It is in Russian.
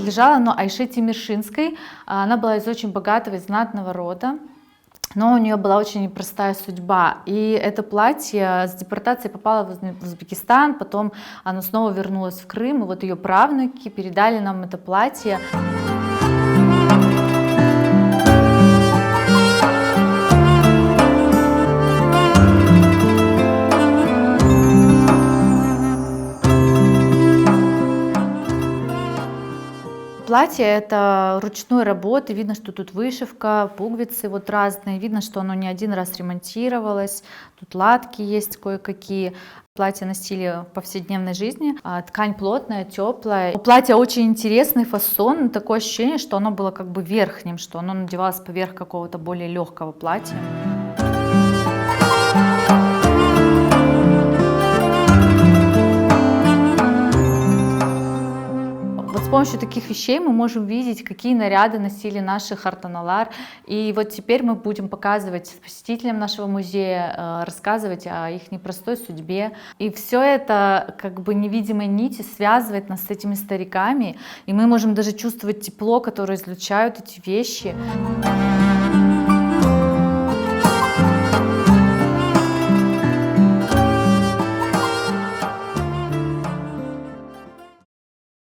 принадлежало оно Айше Тимишинской. Она была из очень богатого и знатного рода, но у нее была очень непростая судьба. И это платье с депортацией попало в Узбекистан, потом оно снова вернулось в Крым, и вот ее правнуки передали нам это платье. Платье это ручной работы, видно, что тут вышивка, пуговицы вот разные, видно, что оно не один раз ремонтировалось, тут латки есть кое-какие. Платье носили в повседневной жизни, ткань плотная, теплая. У платья очень интересный фасон, такое ощущение, что оно было как бы верхним, что оно надевалось поверх какого-то более легкого платья. С помощью таких вещей мы можем видеть, какие наряды носили наши хартаналар. И вот теперь мы будем показывать посетителям нашего музея, рассказывать о их непростой судьбе. И все это как бы невидимой нити связывает нас с этими стариками. И мы можем даже чувствовать тепло, которое излучают эти вещи.